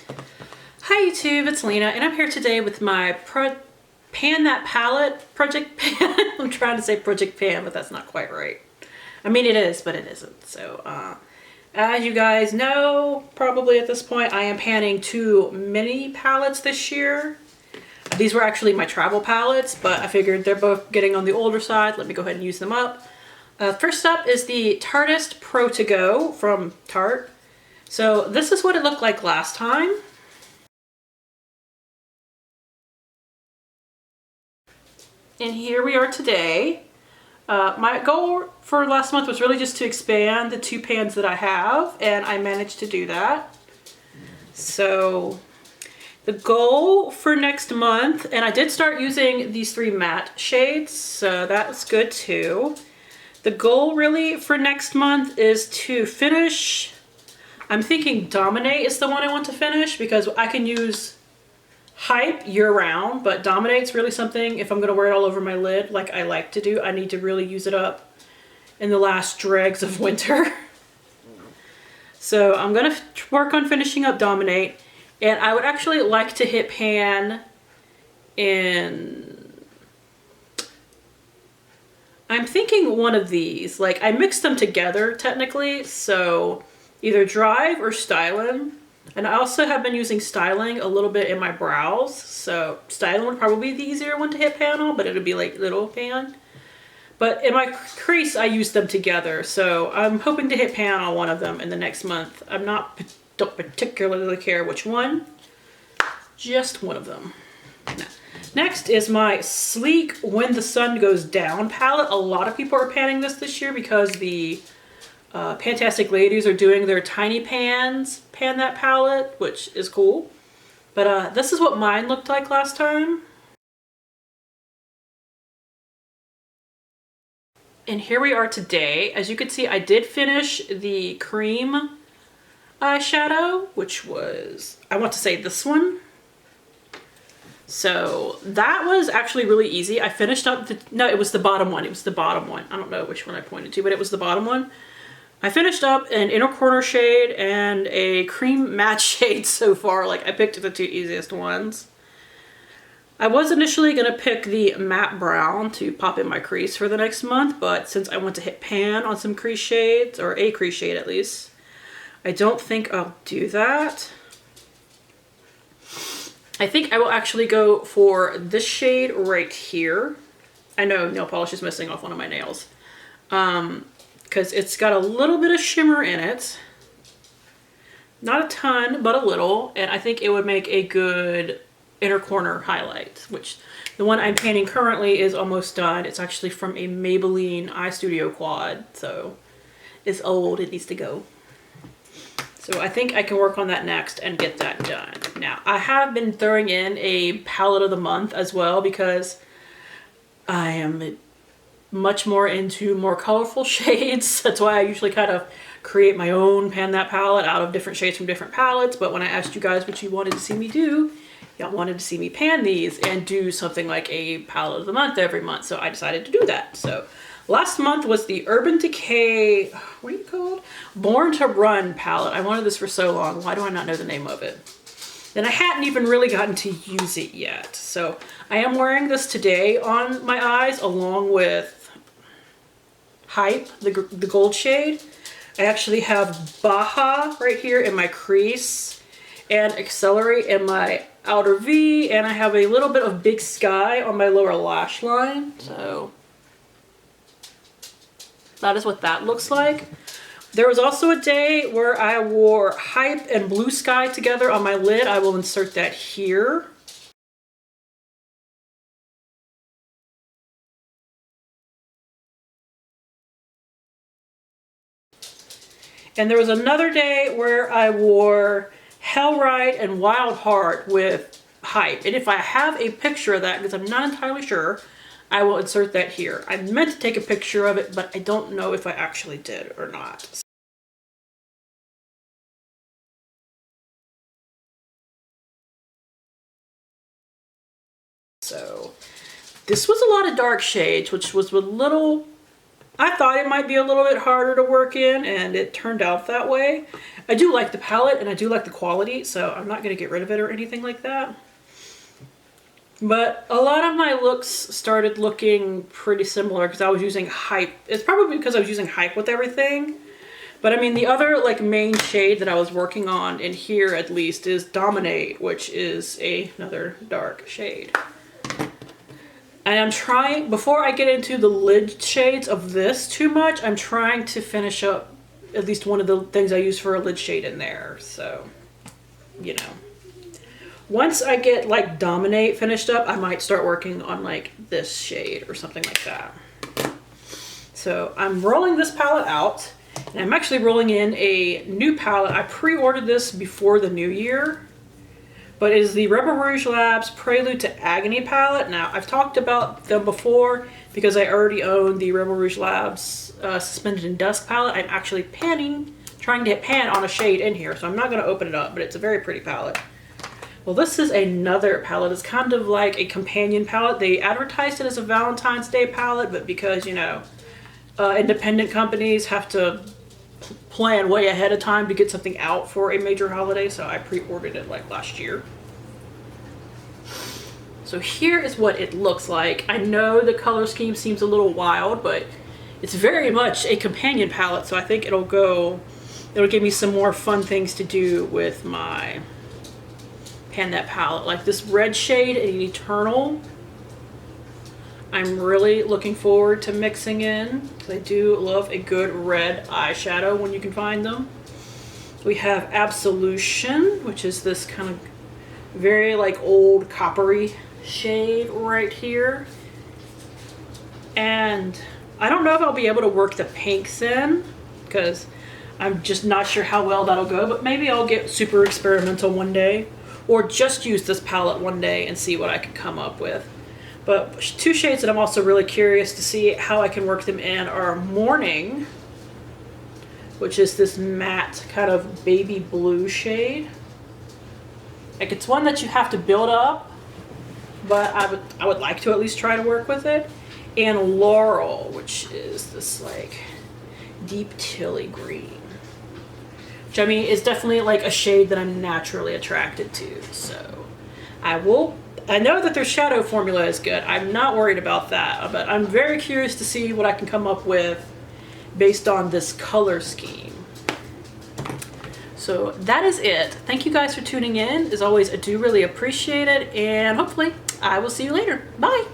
Hi YouTube, it's Lena, and I'm here today with my Pan That Palette Project Pan. I'm trying to say Project Pan, but that's not quite right. I mean it is, but it isn't. So, as you guys know, probably at this point, I am panning 2 mini palettes this year. These were actually my travel palettes, but I figured they're both getting on the older side. Let me go ahead and use them up. First up is the Tartist Pro To Go from Tarte. So this is what it looked like last time. And here we are today. My goal for last month was really just to expand the 2 pans that I have, and I managed to do that. So the goal for next month, and I did start using these 3 matte shades, so that's good too. The goal really for next month is to finish, I'm thinking Dominate is the one I want to finish because I can use Hype year-round, but Dominate's really something, if I'm going to wear it all over my lid like I like to do, I need to really use it up in the last dregs of winter. So I'm going to work on finishing up Dominate, and I would actually like to hit pan in, I'm thinking one of these. Like, I mixed them together technically, so either Drive or Styling. And I also have been using Styling a little bit in my brows, so Styling would probably be the easier one to hit pan on, but it would be like little pan. But in my crease, I use them together, so I'm hoping to hit pan on one of them in the next month. Don't particularly care which one, just one of them. Next is my Sleek When the Sun Goes Down palette. A lot of people are panning this year because the Fantastic Ladies are doing their tiny pans Pan That palette, which is cool. But this is what mine looked like last time. And here we are today. As you can see, I did finish the cream eyeshadow, which was, I want to say this one. So that was actually really easy. I finished up no, it was the bottom one. It was the bottom one. I don't know which one I pointed to, but it was the bottom one. I finished up an inner corner shade and a cream matte shade so far. Like, I picked the 2 easiest ones. I was initially going to pick the matte brown to pop in my crease for the next month, but since I want to hit pan on some crease shades, or a crease shade at least, I don't think I'll do that. I think I will actually go for this shade right here. I know nail polish is missing off one of my nails. Because it's got a little bit of shimmer in it. Not a ton, but a little. And I think it would make a good inner corner highlight, which the one I'm painting currently is almost done. It's actually from a Maybelline Eye Studio quad, so it's old, it needs to go. So I think I can work on that next and get that done. Now, I have been throwing in a palette of the month as well because I am much more into more colorful shades. That's why I usually kind of create my own Pan That palette out of different shades from different palettes. But when I asked you guys what you wanted to see me do, y'all wanted to see me pan these and do something like a palette of the month every month. So I decided to do that. So last month was the Urban Decay, what are you called? Born to Run palette. I wanted this for so long. Why do I not know the name of it? And I hadn't even really gotten to use it yet. So I am wearing this today on my eyes along with Hype, the gold shade. I actually have Baja right here in my crease and Accelerate in my outer V, and I have a little bit of Big Sky on my lower lash line. So that is what that looks like. There was also a day where I wore Hype and Blue Sky together on my lid. I will insert that here. And there was another day where I wore Hellride and Wild Heart with Hype. And if I have a picture of that, because I'm not entirely sure, I will insert that here. I meant to take a picture of it, but I don't know if I actually did or not. So this was a lot of dark shades, which was a little I thought it might be a little bit harder to work in, and it turned out that way. I do like the palette and I do like the quality, so I'm not going to get rid of it or anything like that. But a lot of my looks started looking pretty similar because I was using Hype. It's probably because I was using Hype with everything. But I mean, the other like main shade that I was working on in here at least is Dominate, which is another dark shade. And I'm trying, before I get into the lid shades of this too much, I'm trying to finish up at least one of the things I use for a lid shade in there. So, you know. Once I get like Dominate finished up, I might start working on like this shade or something like that. So I'm rolling this palette out, and I'm actually rolling in a new palette. I pre-ordered this before the new year, but it is the Rebel Rouge Labs Prelude to Agony palette. Now, I've talked about them before because I already own the Rebel Rouge Labs Suspended in Dusk palette. I'm actually trying to hit pan on a shade in here, so I'm not going to open it up, but it's a very pretty palette. Well, this is another palette. It's kind of like a companion palette. They advertised it as a Valentine's Day palette, but because, you know, independent companies have to plan way ahead of time to get something out for a major holiday, so I pre-ordered it like last year. So here is what it looks like. I know the color scheme seems a little wild, but it's very much a companion palette, so I think it'll give me some more fun things to do with my pan that palette. Like this red shade in Eternal, I'm really looking forward to mixing in because I do love a good red eyeshadow when you can find them. We have Absolution, which is this kind of very like old coppery shade right here. And I don't know if I'll be able to work the pinks in because I'm just not sure how well that'll go, but maybe I'll get super experimental one day or just use this palette one day and see what I can come up with. But two shades that I'm also really curious to see how I can work them in are Morning, which is this matte kind of baby blue shade. Like it's one that you have to build up, but I would like to at least try to work with it. And Laurel, which is this like deep tilly green, which I mean is definitely like a shade that I'm naturally attracted to. So I know that their shadow formula is good. I'm not worried about that, but I'm very curious to see what I can come up with based on this color scheme. So that is it. Thank you guys for tuning in. As always, I do really appreciate it, and hopefully I will see you later. Bye.